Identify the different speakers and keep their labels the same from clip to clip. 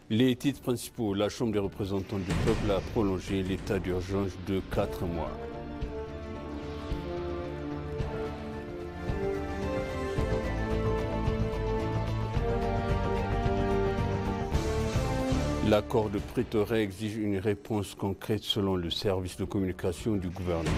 Speaker 1: Les titres principaux. La Chambre des représentants du peuple a prolongé l'état d'urgence de 4 mois. L'accord de Pretoria exige une réponse concrète selon le service de communication du gouvernement.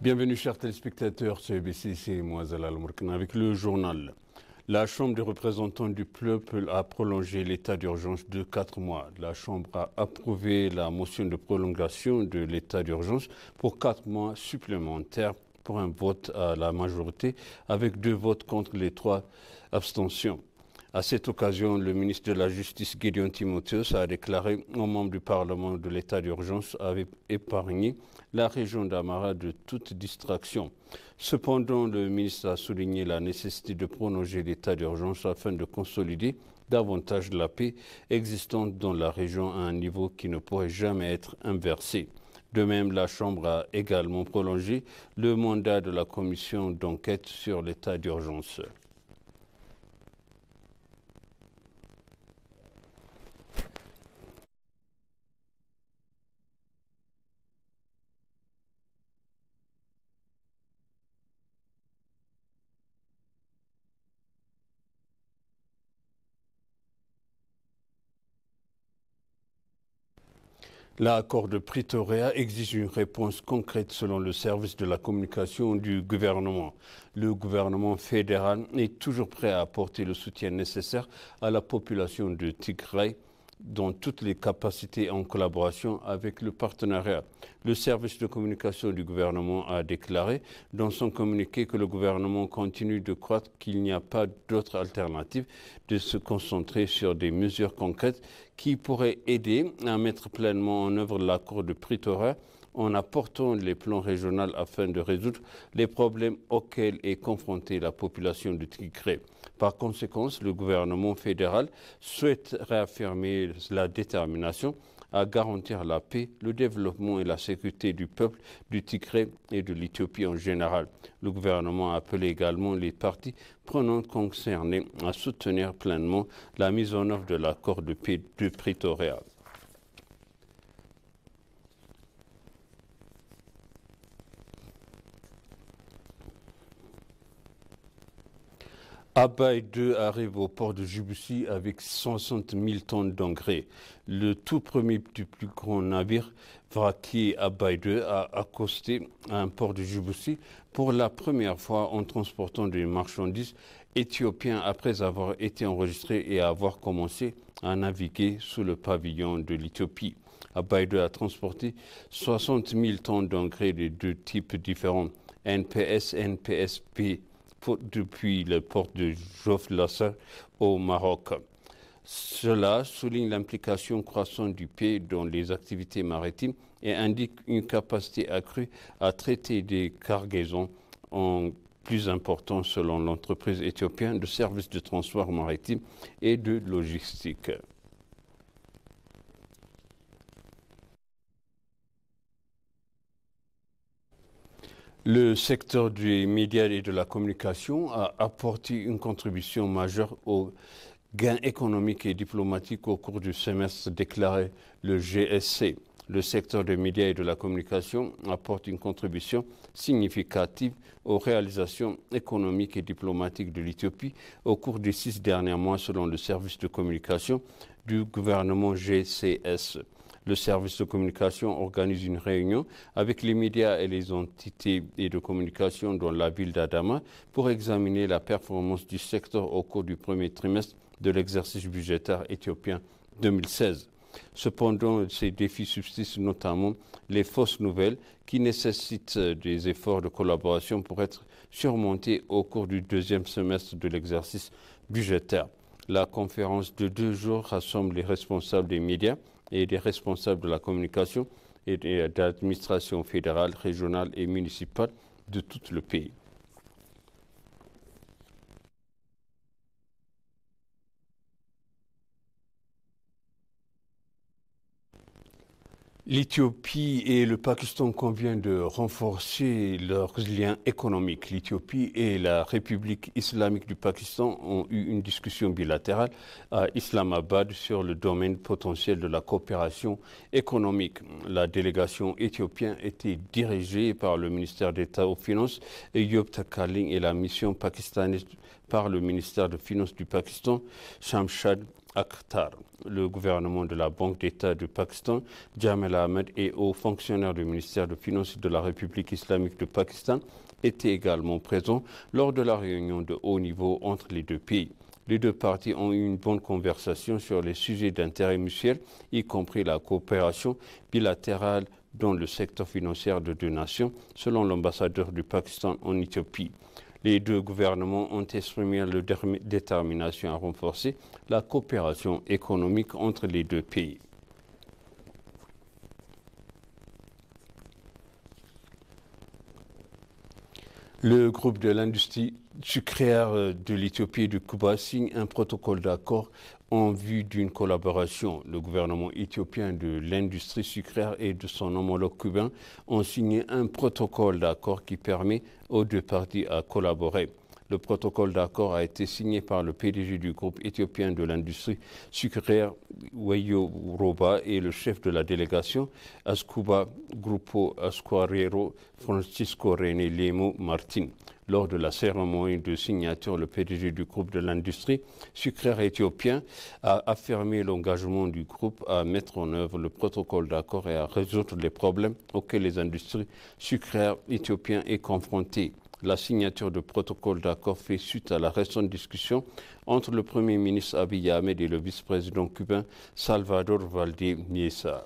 Speaker 1: Bienvenue chers téléspectateurs, c'est EBC, c'est moi Zalal Mourkina avec le journal. La Chambre des représentants du peuple a prolongé l'état d'urgence de 4 mois. La Chambre a approuvé la motion de prolongation de l'état d'urgence pour 4 mois supplémentaires pour un vote à la majorité avec 2 votes contre les 3 abstentions. À cette occasion, le ministre de la Justice, Gideon Timotheus, a déclaré aux membres du Parlement de l'état d'urgence avait épargné la région d'Amara de toute distraction. Cependant, le ministre a souligné la nécessité de prolonger l'état d'urgence afin de consolider davantage la paix existante dans la région à un niveau qui ne pourrait jamais être inversé. De même, la Chambre a également prolongé le mandat de la commission d'enquête sur l'état d'urgence. L'accord de Pretoria exige une réponse concrète selon le service de la communication du gouvernement. Le gouvernement fédéral est toujours prêt à apporter le soutien nécessaire à la population de Tigray dans toutes les capacités en collaboration avec le partenariat. Le service de communication du gouvernement a déclaré dans son communiqué que le gouvernement continue de croire qu'il n'y a pas d'autre alternative de se concentrer sur des mesures concrètes qui pourraient aider à mettre pleinement en œuvre l'accord de Pretoria en apportant les plans régionaux afin de résoudre les problèmes auxquels est confrontée la population de Tigray. Par conséquent, le gouvernement fédéral souhaite réaffirmer la détermination à garantir la paix, le développement et la sécurité du peuple du Tigray et de l'Éthiopie en général. Le gouvernement a appelé également les parties prenantes concernées à soutenir pleinement la mise en œuvre de l'accord de paix de Pretoria. Abaye 2 arrive au port de Djibouti avec 60 000 tonnes d'engrais. Le tout premier du plus grand navire vraquier Abaye 2 a accosté à un port de Djibouti pour la première fois en transportant des marchandises éthiopiennes après avoir été enregistré et avoir commencé à naviguer sous le pavillon de l'Éthiopie. Abaye 2 a transporté 60 000 tonnes d'engrais de 2 types différents, NPS, NPSP, depuis le port de Jof-Lassa au Maroc. Cela souligne l'implication croissante du pays dans les activités maritimes et indique une capacité accrue à traiter des cargaisons en plus importantes selon l'entreprise éthiopienne de services de transport maritime et de logistique. Le secteur des médias et de la communication a apporté une contribution majeure aux gains économiques et diplomatiques au cours du semestre, déclaré le GSC. Le secteur des médias et de la communication apporte une contribution significative aux réalisations économiques et diplomatiques de l'Éthiopie au cours des 6 derniers mois selon le service de communication du gouvernement GCS. Le service de communication organise une réunion avec les médias et les entités de communication dans la ville d'Adama pour examiner la performance du secteur au cours du premier trimestre de l'exercice budgétaire éthiopien 2016. Cependant, ces défis subsistent, notamment les fausses nouvelles qui nécessitent des efforts de collaboration pour être surmontés au cours du deuxième semestre de l'exercice budgétaire. La conférence de 2 jours rassemble les responsables des médias et des responsables de la communication et de l'administration fédérale, régionale et municipale de tout le pays. L'Éthiopie et le Pakistan conviennent de renforcer leurs liens économiques. L'Éthiopie et la République islamique du Pakistan ont eu une discussion bilatérale à Islamabad sur le domaine potentiel de la coopération économique. La délégation éthiopienne était dirigée par le ministère d'État aux Finances, Eyob Takaling, et la mission pakistanaise par le ministère des Finances du Pakistan, Shamshad Akhtar. Le gouvernement de la Banque d'État du Pakistan, Jamal Ahmed, et hauts fonctionnaires du ministère des Finances de la République islamique du Pakistan étaient également présents lors de la réunion de haut niveau entre les deux pays. Les deux parties ont eu une bonne conversation sur les sujets d'intérêt mutuel, y compris la coopération bilatérale dans le secteur financier de deux nations, selon l'ambassadeur du Pakistan en Éthiopie. Les deux gouvernements ont exprimé leur détermination à renforcer la coopération économique entre les deux pays. Le groupe de l'industrie sucrière de l'Éthiopie et du Cuba signe un protocole d'accord en vue d'une collaboration. Le gouvernement éthiopien de l'industrie sucrière et de son homologue cubain ont signé un protocole d'accord qui permet aux deux parties à collaborer. Le protocole d'accord a été signé par le PDG du groupe éthiopien de l'industrie sucrière, Wayo Roba, et le chef de la délégation, Ascuba Grupo Asquarero, Francisco René Lemo Martin. Lors de la cérémonie de signature, le PDG du groupe de l'industrie sucrière éthiopien a affirmé l'engagement du groupe à mettre en œuvre le protocole d'accord et à résoudre les problèmes auxquels les industries sucrières éthiopiennes sont confrontées. La signature du protocole d'accord fait suite à la récente discussion entre le Premier ministre Abiy Ahmed et le vice-président cubain Salvador Valdemesa.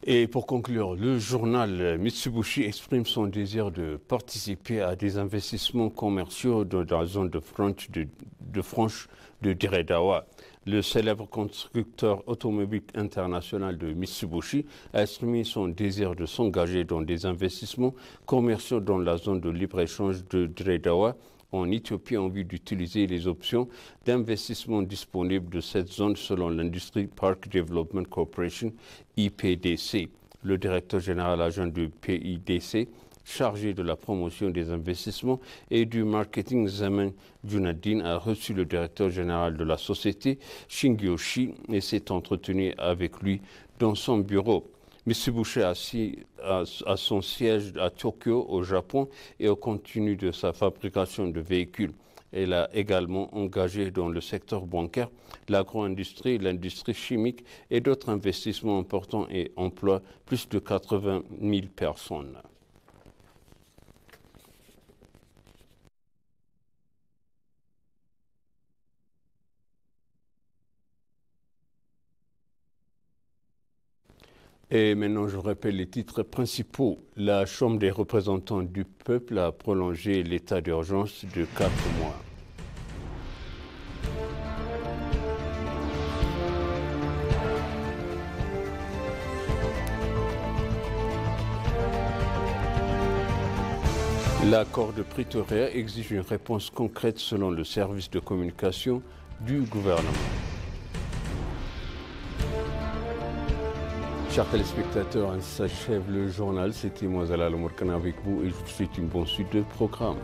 Speaker 1: Et pour conclure, le journal Mitsubishi exprime son désir de participer à des investissements commerciaux dans la zone de franche de Diredawa. Le célèbre constructeur automobile international de Mitsubishi a exprimé son désir de s'engager dans des investissements commerciaux dans la zone de libre-échange de Diredawa en Éthiopie en vue d'utiliser les options d'investissement disponibles de cette zone selon l'Industrie Park Development Corporation, IPDC. Le directeur général adjoint du PIDC, chargé de la promotion des investissements et du marketing, Zaman Junadin, a reçu le directeur général de la société, Shingyoshi, et s'est entretenu avec lui dans son bureau. Mitsubishi a son siège à Tokyo, au Japon, et au continu de sa fabrication de véhicules. Elle a également engagé dans le secteur bancaire, l'agro-industrie, l'industrie chimique et d'autres investissements importants et emploie plus de 80 000 personnes. Et maintenant, je rappelle les titres principaux. La Chambre des représentants du peuple a prolongé l'état d'urgence de 4 mois. L'accord de Pretoria exige une réponse concrète selon le service de communication du gouvernement. Chers téléspectateurs, ainsi s'achève le journal. C'était moi, Zalal Mourkana, avec vous, et je vous souhaite une bonne suite de programme.